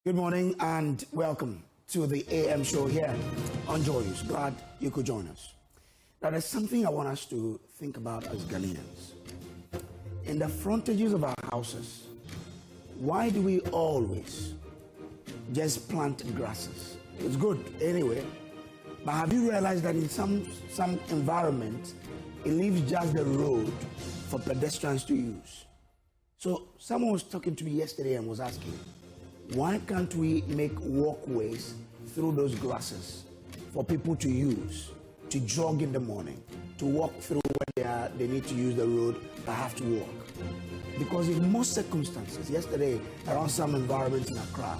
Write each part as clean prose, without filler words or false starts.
Good morning and welcome to the AM show here on Joyous. Glad you could join us. Now, there's something I want us to think about as Ghanaians. In the frontages of our houses, why do we always just plant grasses? It's good anyway, but have you realized that in some environments, it leaves just the road for pedestrians to use? So someone was talking to me yesterday and was asking, why can't we make walkways through those grasses for people to use, to jog in the morning, to walk through when they need to use the road but have to walk? Because in most circumstances, yesterday around some environments in Accra,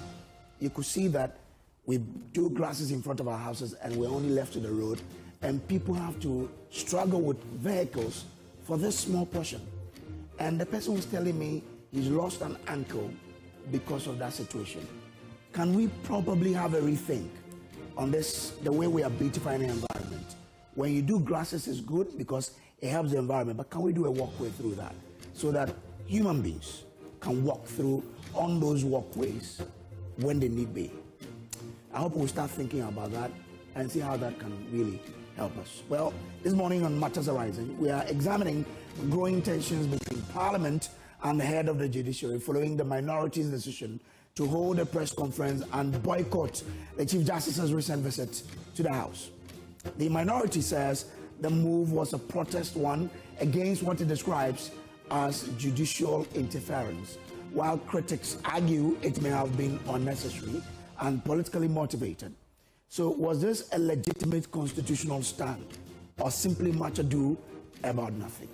you could see that we do grasses in front of our houses and we're only left to the road, and people have to struggle with vehicles for this small portion. And the person was telling me he's lost an ankle because of that situation. Can we probably have a rethink on this, the way we are beautifying the environment? When you do grasses, it's good because it helps the environment, but can we do a walkway through that so that human beings can walk through on those walkways when they need be? I hope we'll start thinking about that and see how that can really help us. Well, this morning on Matters Arising, we are examining growing tensions between Parliament and the head of the judiciary following the minority's decision to hold a press conference and boycott the Chief Justice's recent visit to the House. The minority says the move was a protest one against what it describes as judicial interference, while critics argue it may have been unnecessary and politically motivated. So was this a legitimate constitutional stand or simply much ado about nothing?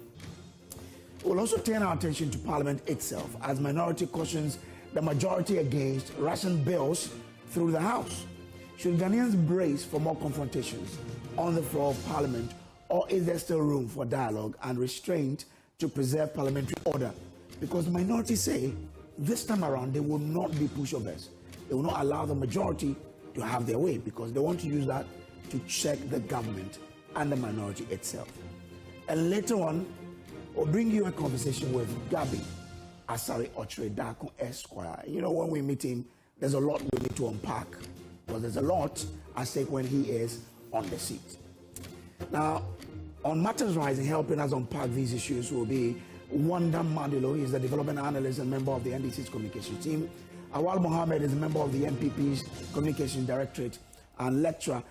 We'll also turn our attention to Parliament itself as minority cautions the majority against rushing bills through the House. Should Ghanaians brace for more confrontations on the floor of Parliament, or is there still room for dialogue and restraint to preserve parliamentary order? Because the minority say this time around they will not be pushovers. They will not allow the majority to have their way because they want to use that to check the government and the minority itself. And later on, we'll bring you a conversation with Gabi Asari Ochre Dako Esquire. You know, when we meet him, there's a lot we need to unpack because there's a lot at stake when he is on the seat. Now, on Matters Rising, helping us unpack these issues will be Wanda Mandilo. He's the development analyst and member of the NDC's communication team. Awal Mohammed is a member of the NPP's communication directorate and lecturer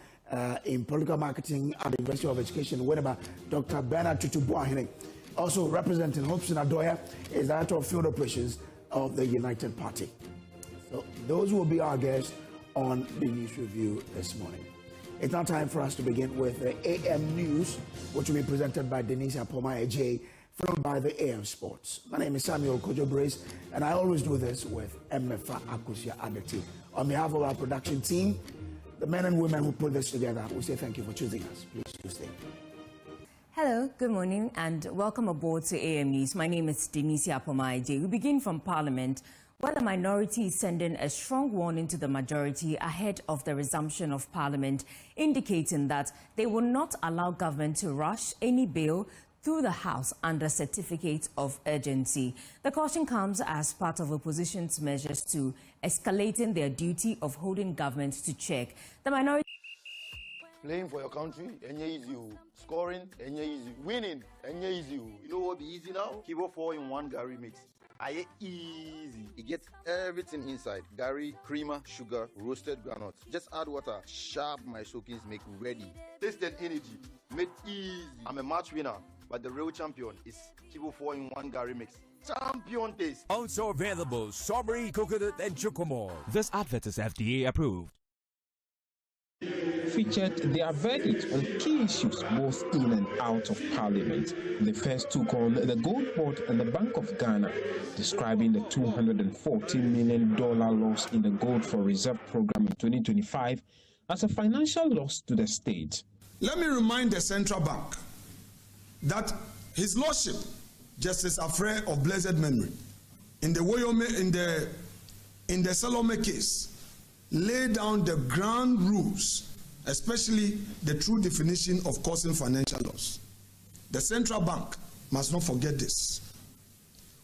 in political marketing at the University of Education, wherever Dr. Bernard Tutubuahine. Also representing Hopes Adoya is Director of Field Operations of the United Party. So those will be our guests on the news review this morning. It's now time for us to begin with the AM News, which will be presented by Denise Apoma-Ejay, followed by the AM Sports. My name is Samuel Kojo Brace, and I always do this with Emefa Akusia Adeti. On behalf of our production team, the men and women who put this together, we say thank you for choosing us. Please do stay. Hello, good morning, and welcome aboard to AM News. My name is Denise Apoma-Ejay. We begin from Parliament, where the minority is sending a strong warning to the majority ahead of the resumption of Parliament, indicating that they will not allow government to rush any bill through the House under certificate of urgency. The caution comes as part of opposition's measures to escalating their duty of holding government to check. The minority... Playing for your country, easy. Scoring, easy. Winning, easy. You know what be easy now? Kibo 4-in-1 Gary mix. Aye easy. It gets everything inside. Gary, creamer, sugar, roasted granules. Just add water. Sharp my soakings make ready. Taste and energy. Made easy. I'm a match winner, but the real champion is Kibo 4-in-1 Gary mix. Champion taste. Also available strawberry, coconut, and chocomore. This advert is FDA approved. Featured their verdict on key issues both in and out of Parliament. The first took on the Gold Board and the Bank of Ghana, describing the $214 million loss in the Gold for Reserve program in 2025 as a financial loss to the state. Let me remind the Central Bank that His Lordship, Justice Afre of blessed memory, in the Salome case, lay down the ground rules, especially the true definition of causing financial loss. The central bank must not forget this.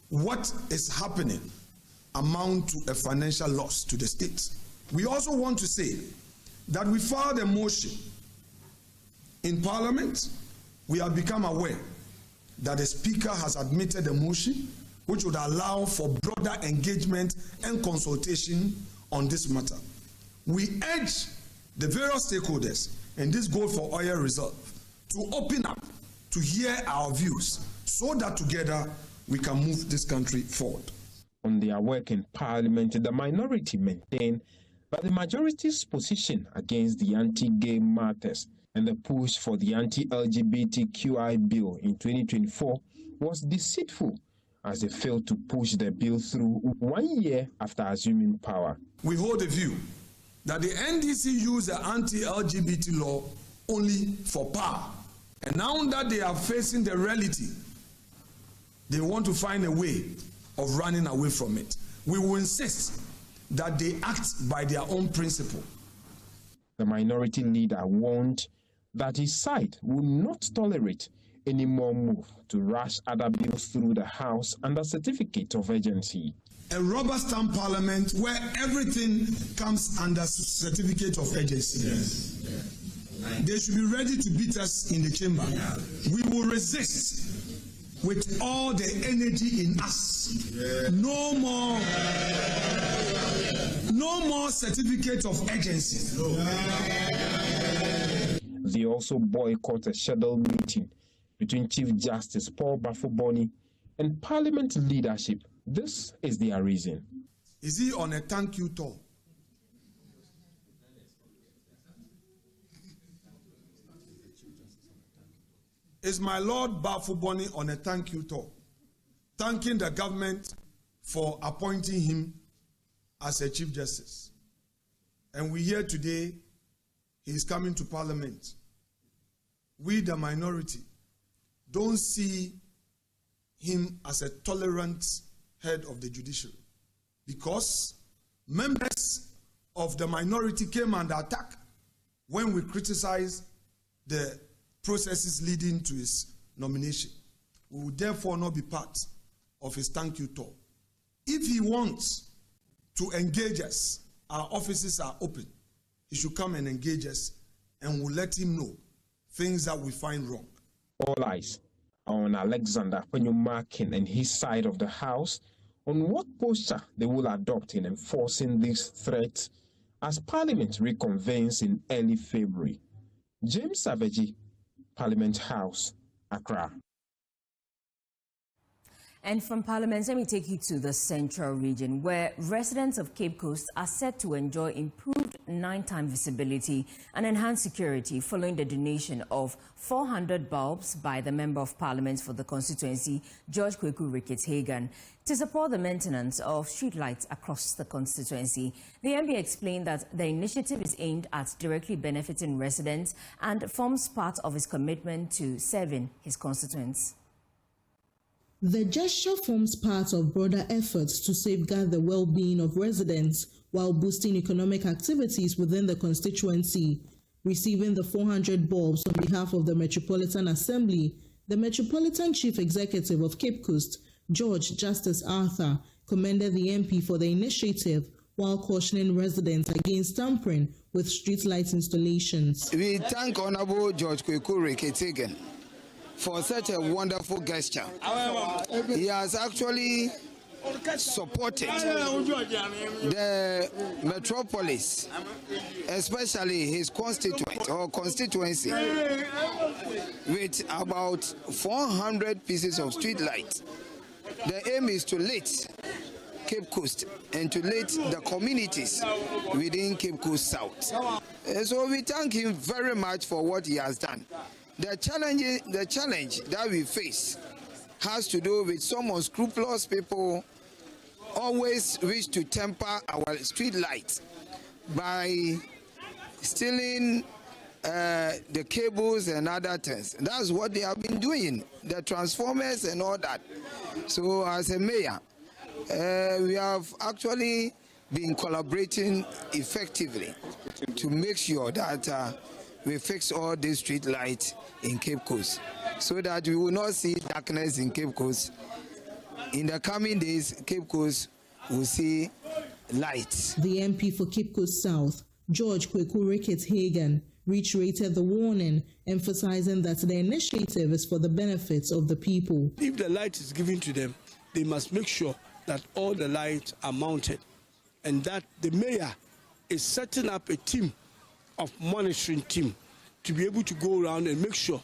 What is happening amount to a financial loss to the state. We also want to say that we filed a motion in Parliament. We have become aware that the Speaker has admitted a motion which would allow for broader engagement and consultation on this matter. We urge the various stakeholders in this Gold for Oil Reserve to open up to hear our views so that together we can move this country forward. On their work in Parliament, the minority maintained that the majority's position against the anti-gay matters and the push for the anti-LGBTQI bill in 2024 was deceitful, as they failed to push the bill through 1 year after assuming power. We hold the view that the NDC used the anti-LGBT law only for power. And now that they are facing the reality, they want to find a way of running away from it. We will insist that they act by their own principle. The minority leader warned that his side will not tolerate any more move to rush other bills through the House under certificate of urgency. A rubber stamp parliament where everything comes under certificate of urgency. Yes. Yeah. They should be ready to beat us in the chamber. Yeah. We will resist with all the energy in us. Yeah. No more certificate of urgency. No. Yeah. They also boycott a scheduled meeting between Chief Justice Paul Bafuboni and Parliament leadership. This is their reason. Is he on a thank you tour? Is my Lord Bafuboni on a thank you tour, thanking the government for appointing him as a Chief Justice? And we hear today he is coming to Parliament. We, the minority, don't see him as a tolerant head of the judiciary, because members of the minority came under attack when we criticized the processes leading to his nomination. We will therefore not be part of his thank you tour. If he wants to engage us, our offices are open. He should come and engage us, and we'll let him know things that we find wrong. All eyes are on Alexander Penyumakin and his side of the House on what posture they will adopt in enforcing this threat as Parliament reconvenes in early February. James Savaji, Parliament House, Accra. And from Parliament, let me take you to the Central region, where residents of Cape Coast are set to enjoy improved nighttime visibility and enhanced security following the donation of 400 bulbs by the Member of Parliament for the constituency, George Kweku Ricketts-Hagan, to support the maintenance of streetlights across the constituency. The MP explained that the initiative is aimed at directly benefiting residents and forms part of his commitment to serving his constituents. The gesture forms part of broader efforts to safeguard the well-being of residents while boosting economic activities within the constituency. Receiving the 400 bulbs on behalf of the Metropolitan Assembly, the Metropolitan Chief Executive of Cape Coast, George Justice Arthur, commended the MP for the initiative while cautioning residents against tampering with streetlight installations. We thank Honorable George Kweku Ricketts-Hagan for such a wonderful gesture. He has actually supported the metropolis, especially his constituency, with about 400 pieces of street lights. The aim is to lit Cape Coast and to lit the communities within Cape Coast South. So we thank him very much for what he has done. The challenge that we face has to do with some unscrupulous people always wish to temper our street lights by stealing the cables and other things. That's what they have been doing, the transformers and all that. So as a mayor, we have actually been collaborating effectively to make sure that we fix all these street lights in Cape Coast so that we will not see darkness in Cape Coast. In the coming days, Cape Coast will see light. The MP for Cape Coast South, George Kweku-Ricketts-Hagan, reiterated the warning, emphasizing that the initiative is for the benefits of the people. If the light is given to them, they must make sure that all the lights are mounted and that the mayor is setting up a team of monitoring team to be able to go around and make sure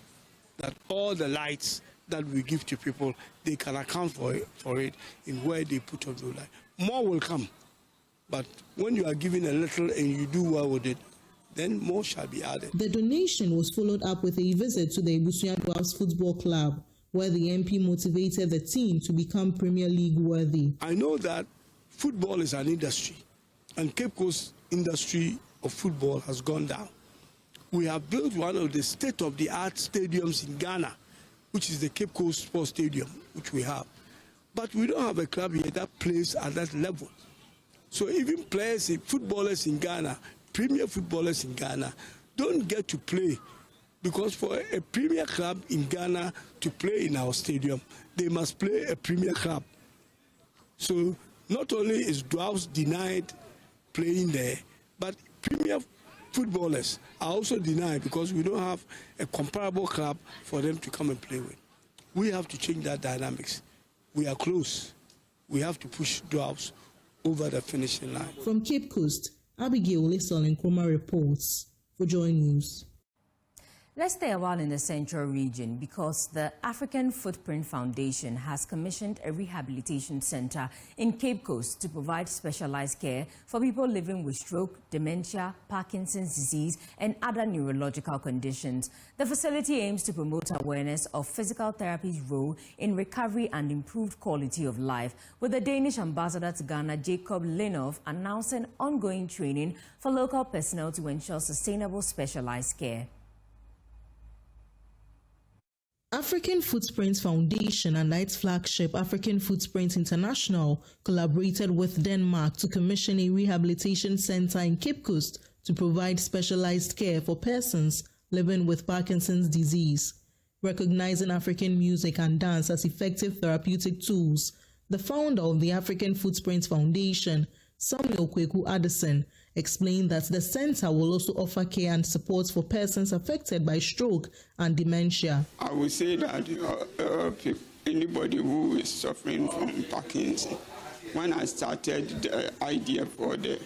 that all the lights that we give to people, they can account for it in where they put on the light. More will come, but when you are given a little and you do well with it, then more shall be added. The donation was followed up with a visit to the Ebusua Dwarfs Football Club, where the MP motivated the team to become Premier League worthy. I know that football is an industry, and Cape Coast industry of football has gone down. We have built one of the state-of-the-art stadiums in Ghana, which is the Cape Coast Sports Stadium, which we have. But we don't have a club here that plays at that level. So even players, footballers in Ghana, premier footballers in Ghana, don't get to play, because for a premier club in Ghana to play in our stadium, they must play a premier club. So not only is Dwarfs denied playing there, but premier footballers are also denied because we don't have a comparable club for them to come and play with. We have to change that dynamics. We are close. We have to push Dwarfs over the finishing line. From Cape Coast, Abigail Lisol Nkrumah reports for Joy News. Let's stay a while in the Central region because the African Footprint Foundation has commissioned a rehabilitation center in Cape Coast to provide specialized care for people living with stroke, dementia, Parkinson's disease, and other neurological conditions. The facility aims to promote awareness of physical therapy's role in recovery and improved quality of life, with the Danish ambassador to Ghana, Jacob Linov, announcing ongoing training for local personnel to ensure sustainable specialized care. African Footprints Foundation and its flagship African Footprints International collaborated with Denmark to commission a rehabilitation center in Cape Coast to provide specialized care for persons living with Parkinson's disease. Recognizing African music and dance as effective therapeutic tools, the founder of the African Footprints Foundation, Samuel Kweku Addison, explained that the center will also offer care and support for persons affected by stroke and dementia. I would say that anybody who is suffering from Parkinson's, when I started the idea for the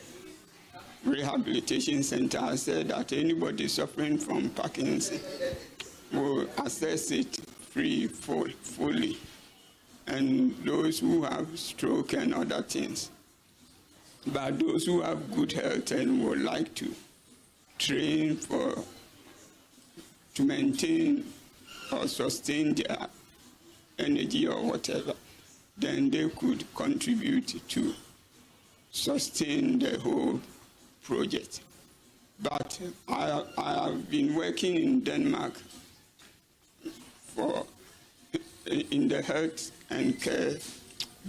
rehabilitation center, I said that anybody suffering from Parkinson's will access it fully, and those who have stroke and other things. But those who have good health and would like to train to maintain or sustain their energy or whatever, then they could contribute to sustain the whole project. But I have been working in Denmark in the health and care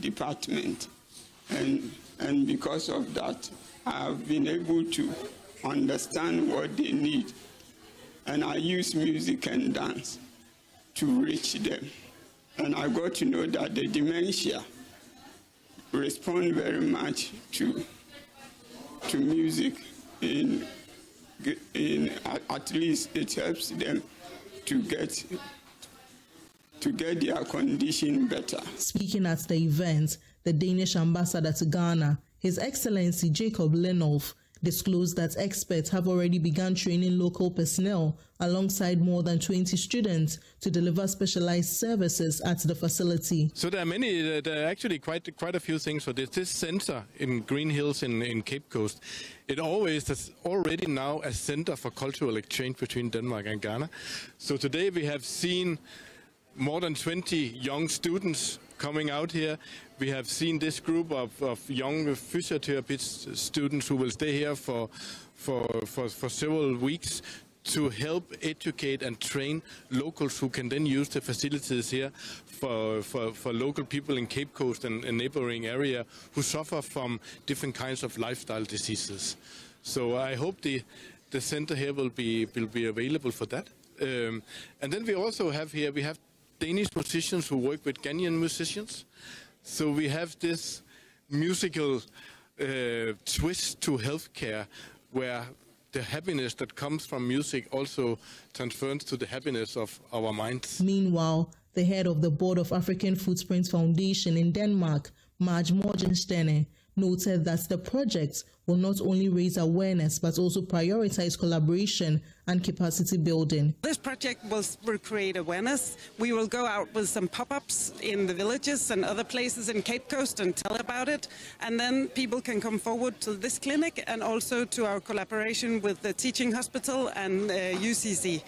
department, and because of that, I have been able to understand what they need. And I use music and dance to reach them. And I got to know that the dementia respond very much to music. At least it helps them to get their condition better. Speaking at the event, the Danish ambassador to Ghana, His Excellency Jacob Linov, disclosed that experts have already begun training local personnel alongside more than 20 students to deliver specialized services at the facility. So there are actually quite a few things for this. This center in Green Hills in Cape Coast, it is already now a center for cultural exchange between Denmark and Ghana. So today we have seen more than 20 young students coming out here. We have seen this group of young physiotherapist students who will stay here for several weeks to help educate and train locals who can then use the facilities here for local people in Cape Coast and a neighboring area who suffer from different kinds of lifestyle diseases. So I hope the center here will be available for that. And then we also have Danish musicians who work with Ghanaian musicians. So we have this musical twist to healthcare, where the happiness that comes from music also transfers to the happiness of our minds. Meanwhile, the head of the board of African Footprints Foundation in Denmark, Marge Morgensterne, noted that the project will not only raise awareness but also prioritize collaboration and capacity building. This project will create awareness. We will go out with some pop-ups in the villages and other places in Cape Coast and tell about it. And then people can come forward to this clinic and also to our collaboration with the teaching hospital and UCC.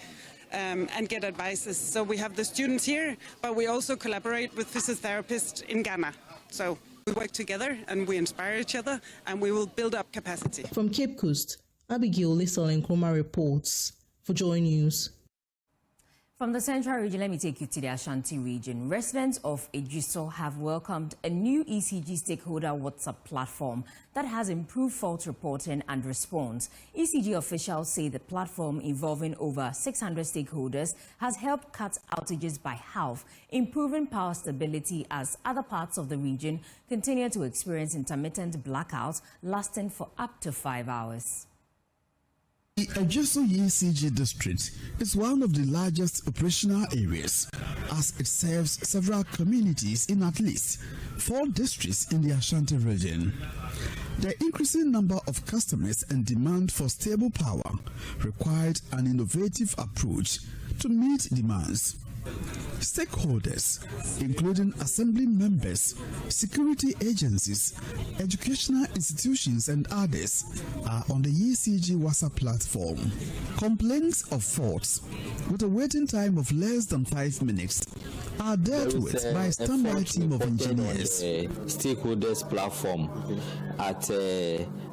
And get advices. So we have the students here, but we also collaborate with physiotherapists in Ghana. So we work together and we inspire each other and we will build up capacity. From Cape Coast, Abigail Lissel Nkrumah reports for Joy News. From the Central region, let me take you to the Ashanti region. Residents of Ejiso have welcomed a new ECG stakeholder WhatsApp platform that has improved fault reporting and response. ECG officials say the platform, involving over 600 stakeholders, has helped cut outages by half, improving power stability as other parts of the region continue to experience intermittent blackouts lasting for up to 5 hours. The Ejiso ECG district is one of the largest operational areas, as it serves several communities in at least 4 districts in the Ashanti region. The increasing number of customers and demand for stable power required an innovative approach to meet demands. Stakeholders, including assembly members, security agencies, educational institutions and others, are on the ECG WhatsApp platform. Complaints of faults with a waiting time of less than 5 minutes are dealt with by a standby team of engineers. Stakeholders platform at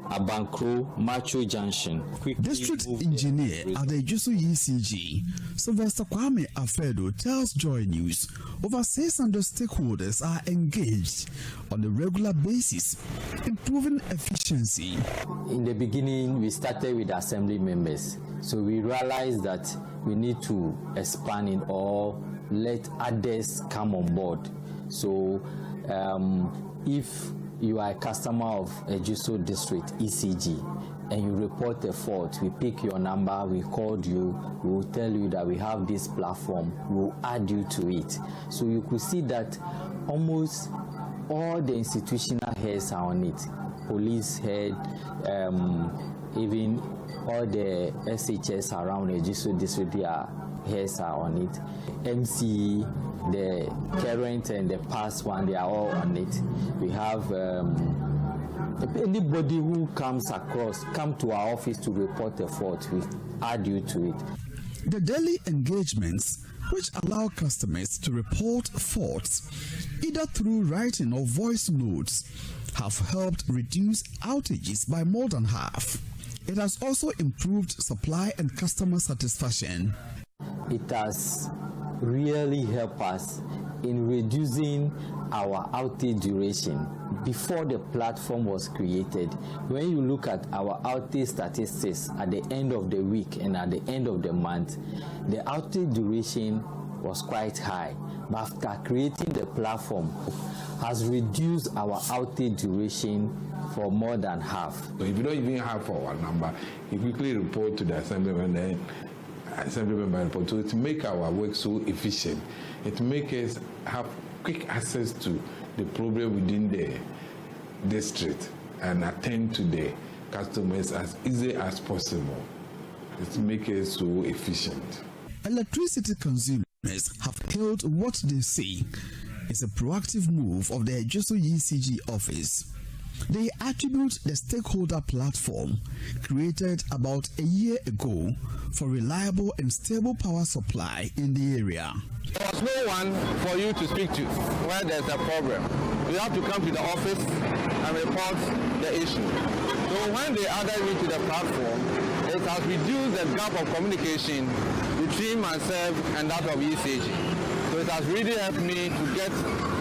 Abankro Macho Junction. District engineer at the Ejiso ECG, Sylvester Kwame Afedo, tells Joy News over 600 stakeholders are engaged on a regular basis, improving efficiency. In the beginning, we started with assembly members, so we realized that we need to expand it or let others come on board. So if you are a customer of Ejiso District ECG and you report a fault, we pick your number, we called you, we will tell you that we have this platform, we will add you to it. So you could see that almost all the institutional heads are on it. Police head, even all the SHS around Ejiso District, their heads are on it. MC, the current and the past one, they are all on it. We have anybody who comes across, come to our office to report a fault, we add you to it. The daily engagements, which allow customers to report faults either through writing or voice notes, have helped reduce outages by more than half. It has also improved supply and customer satisfaction. It has really helped us in reducing our outage duration. Before the platform was created, when you look at our outage statistics at the end of the week and at the end of the month, the outage duration was quite high. But after creating the platform, has reduced our outage duration for more than half. So if you don't even have our number, you quickly report to the assemblyman report. So to make our work so efficient, it makes us have quick access to the problem within the district and attend to the customers as easy as possible. It makes us so efficient. Electricity consumers have hailed what they say is a proactive move of the Ejiso ECG office. They attribute the stakeholder platform, created about a year ago, for reliable and stable power supply in the area. There was no one for you to speak to where there's a problem. You have to come to the office and report the issue. So when they added me to the platform, it has reduced the gap of communication between myself and that of ECG. So it has really helped me to get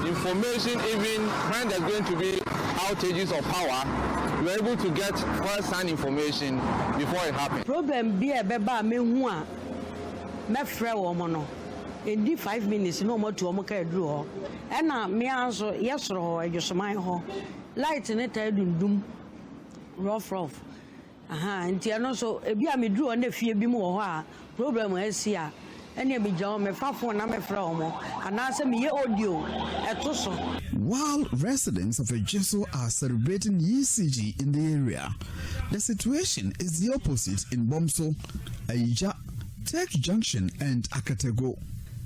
information even when there's going to be outages of power. You're able to get first-hand information before it happens. Problem be a beba me hu a me frɛ wo mo no. In 5 minutes no more to omo ka dru ho. E na me anso yesoro ho adwosoman ho. light ne ta dundum rough nti ano so ebi a medru on the fie bi mu ho a problem asi a ene bi jaw me fa phone na me fra omo ana se me ye audio eto so. While residents of Ejeso are celebrating ECG in the area, the situation is the opposite in Bomso, Aija, Tech Junction and Akatego.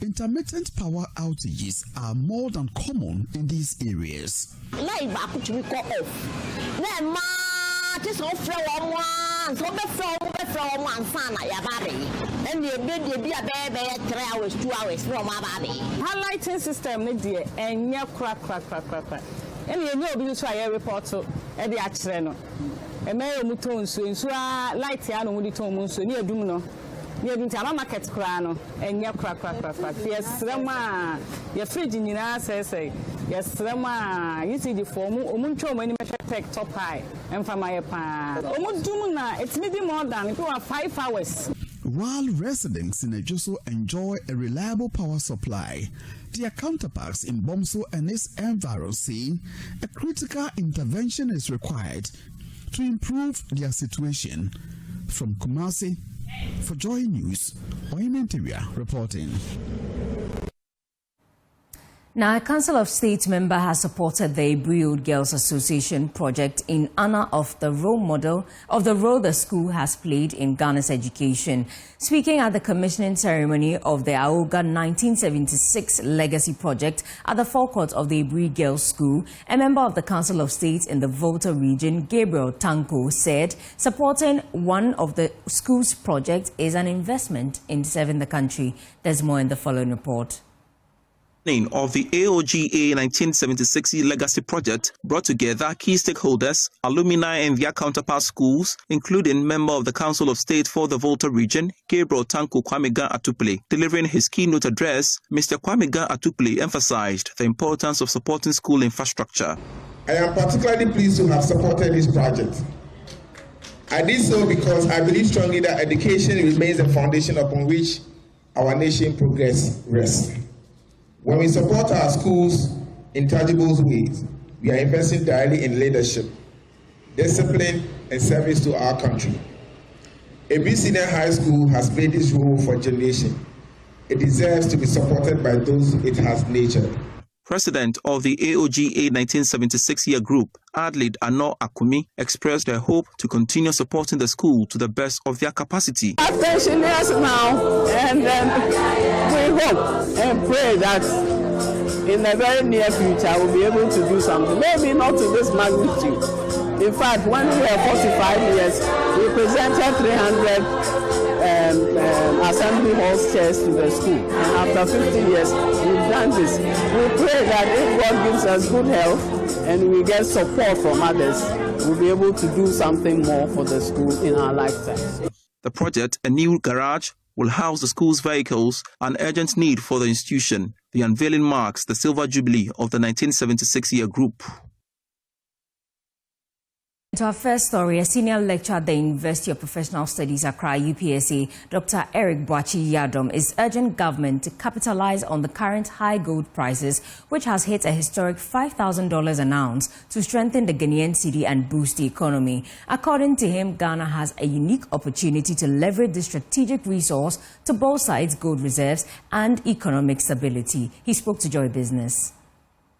Intermittent power outages are more than common in these areas. Just offer one, so before one son, I have and the baby a baby 3 hours, 2 hours from my baby. Her lighting system, dear, and your crack. And you know, you try a report to Eddie Achreno. A mayor Muton, so light Yano Muditon, so near Dumno. Near the market crano, and your crack. Yes, Rama, your fridge in your ass, say. Yes, Rama, you see the form, Omuncho, when you take top high, and from my pan. Omundumuna, it's maybe more than 5 hours. While residents in Ejeso enjoy a reliable power supply, their counterparts in Bomso and its environs say a critical intervention is required to improve their situation. From Kumasi, for Joy News, Oyementeria reporting. Now, a Council of State member has supported the Ebri Girls Association project in honor of the role the school has played in Ghana's education. Speaking at the commissioning ceremony of the Aoga 1976 Legacy Project at the forecourt of the Ebri Girls School, a member of the Council of State in the Volta region, Gabriel Tanko, said supporting one of the school's projects is an investment in serving the country. There's more in the following report. Of the AOGA 1976 Legacy Project brought together key stakeholders, alumni and their counterpart schools, including member of the Council of State for the Volta region, Gabriel Tanko Kwamega Atuple. Delivering his keynote address, Mr. Kwamega Atuple emphasized the importance of supporting school infrastructure. I am particularly pleased to have supported this project. I did so because I believe strongly that education remains the foundation upon which our nation progress rests. When we support our schools in tangible ways, we are investing directly in leadership, discipline, and service to our country. Ebri Senior High School has played this role for generations. It deserves to be supported by those it has nurtured. President of the AOGA 1976 year group, Adlid Ano Akumi, expressed their hope to continue supporting the school to the best of their capacity. Pensioners now, and we hope and pray that in the very near future we'll be able to do something. Maybe not to this magnitude. In fact, when we were 45 years, we presented 300 assembly halls chairs to the school, and after 50 years we've done this. We pray that if God gives us good health and we get support from others, we'll be able to do something more for the school in our lifetimes. The project, a new garage, will house the school's vehicles, an urgent need for the institution. The unveiling marks the silver jubilee of the 1976 year group. To our first story, a senior lecturer at the University of Professional Studies, Accra, UPSA, Dr. Eric Boachi Yadom, is urging government to capitalize on the current high gold prices, which has hit a historic $5,000 an ounce, to strengthen the Ghanaian cedi and boost the economy. According to him, Ghana has a unique opportunity to leverage this strategic resource to bolster its gold reserves and economic stability. He spoke to Joy Business.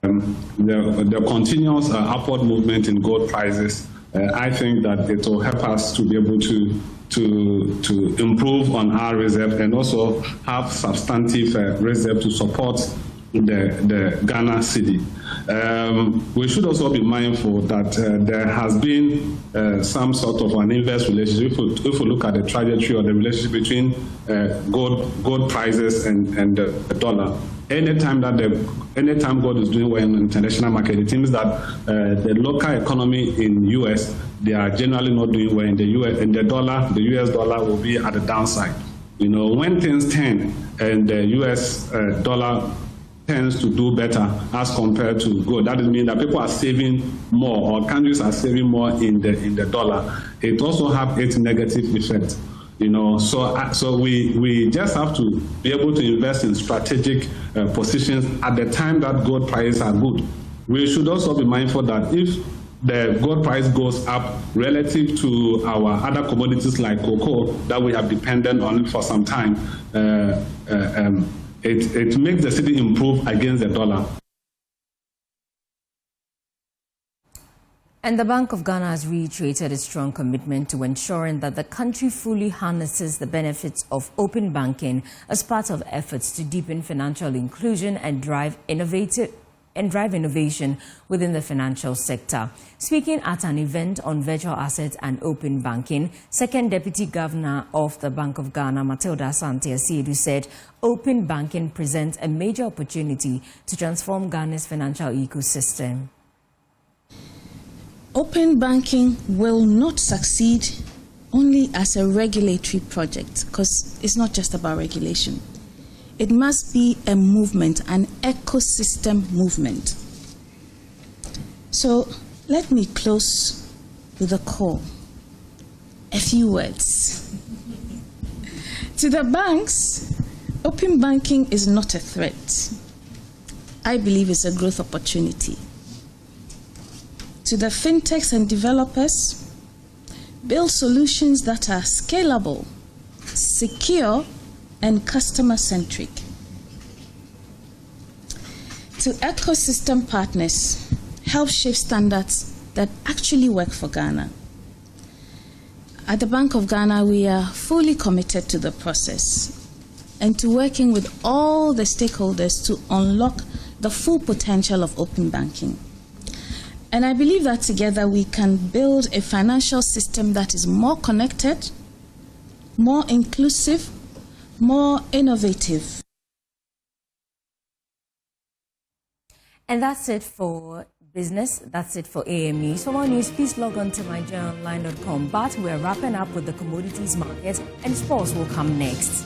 The continuous upward movement in gold prices, I think that it will help us to be able to improve on our reserve and also have substantive reserve to support the Ghana cedi. We should also be mindful that there has been some sort of an inverse relationship. If we look at the trajectory or the relationship between gold prices and the dollar, anytime gold is doing well in the international market, it means that the local economy in US, they are generally not doing well in the US, and the US dollar will be at the downside. You know, when things turn and the US dollar tends to do better as compared to gold, that means that people are saving more, or countries are saving more in the dollar. It also have its negative effect. You know, so we just have to be able to invest in strategic positions at the time that gold prices are good. we should also be mindful that if the gold price goes up relative to our other commodities like cocoa that we have depended on for some time, it makes the cedi improve against the dollar. And the Bank of Ghana has reiterated its strong commitment to ensuring that the country fully harnesses the benefits of open banking as part of efforts to deepen financial inclusion and drive innovation within the financial sector. Speaking at an event on virtual assets and open banking, Second Deputy Governor of the Bank of Ghana, Matilda Asante-Asiedu, said open banking presents a major opportunity to transform Ghana's financial ecosystem. Open banking will not succeed only as a regulatory project, because it's not just about regulation. It must be a movement, an ecosystem movement. So let me close with a call, a few words. To the banks, open banking is not a threat. I believe it's a growth opportunity. To the fintechs and developers, build solutions that are scalable, secure, and customer-centric. To ecosystem partners, help shape standards that actually work for Ghana. At the Bank of Ghana, we are fully committed to the process and to working with all the stakeholders to unlock the full potential of open banking. And I believe that together we can build a financial system that is more connected, more inclusive, more innovative. And that's it for business. That's it for AM News. For more news, please log on to myjournalonline.com. But we're wrapping up with the commodities market, and sports will come next.